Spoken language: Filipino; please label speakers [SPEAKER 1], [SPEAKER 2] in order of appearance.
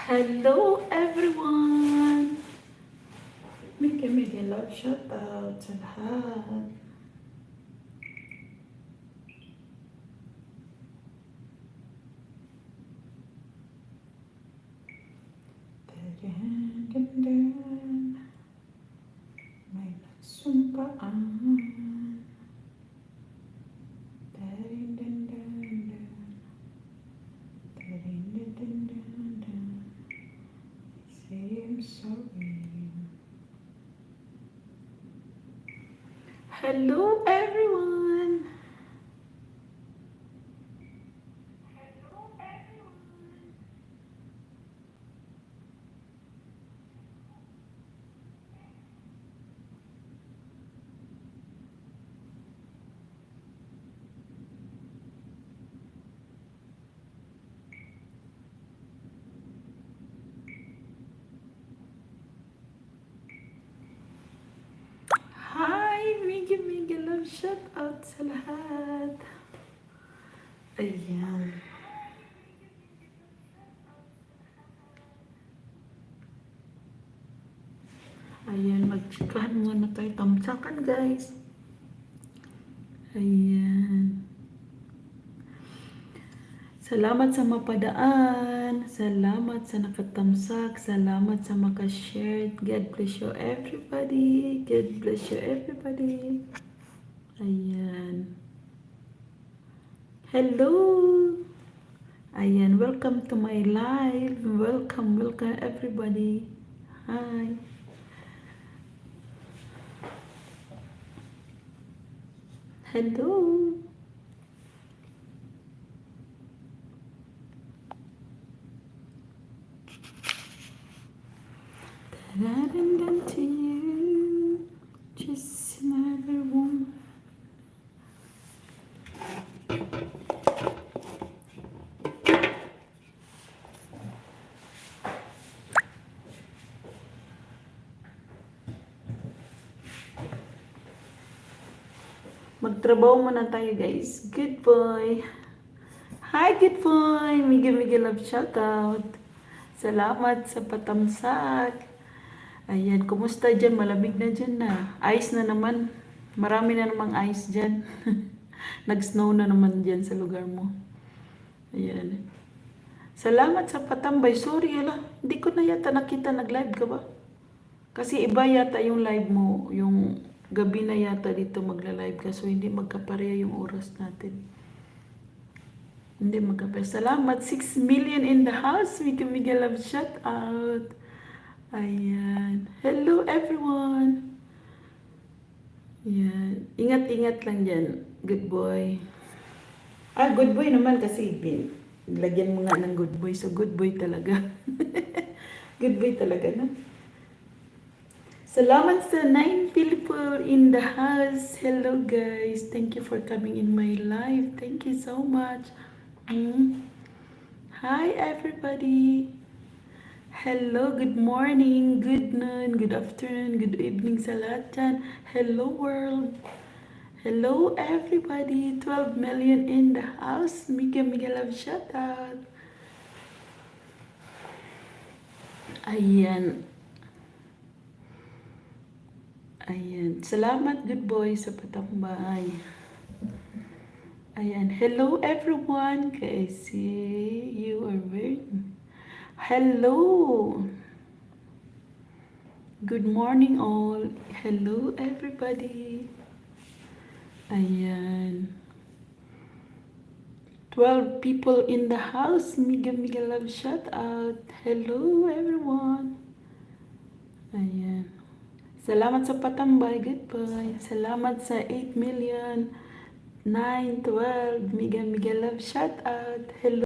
[SPEAKER 1] Hello everyone! Miki love shoutout sa lahat. May nagsumpaan. Say I'm sorry. Hello everyone! Hi! Mega love shoutout sa lahat. Ayan. Ayan, magchikahan muna tayo. Tamsakan guys. Ayan. Salamat sa mapadaan. Salamat sa nakatamsak. Salamat sa makashare. God bless you everybody. God bless you everybody. Ayan. Hello. Ayan, welcome to my live. Welcome everybody. Hi. Hello. Rather to you, just another woman. Magtrabaho muna tayo guys. Good boy. Hi, good boy. Mega love shoutout. Salamat sa patamsak. Ayan, kumusta dyan? Malamig na dyan na. Ice na naman. Marami na namang ice dyan. Nag-snow na naman dyan sa lugar mo. Ayan. Salamat sa patambay. Sorry, hindi ko na yata nakita. Nag-live ka ba? Kasi iba yata yung live mo. Yung gabi na yata dito magla-live ka. So, hindi magkapareha yung oras natin. Hindi magkapareha. Salamat. 6 million in the house. Mega love shout out. Ayan. Hello everyone. Ayan. Ingat-ingat lang dyan. Good boy. Good boy naman kasi lagyan mo nga ng good boy. So, good boy talaga. Good boy talaga, no? Salamat sa 9 people in the house. Hello guys. Thank you for coming in my live. Thank you so much. Hi everybody. Hello, good morning, good noon, good afternoon, good evening sa lahat dyan. Hello world. Hello everybody. 12 million in the house. Mega love shoutout. Ayan. Ayan. Salamat, good boy, sa patambay. Ayan. Hello everyone. Kasi you are wearing. Hello. Good morning all. Hello everybody. Ayan. 12 people in the house. Mega love shout out. Hello everyone. Ayan. Salamat sa patambay. Goodbye. Salamat sa 8 million. 9, 12. Mega love shout out. Hello.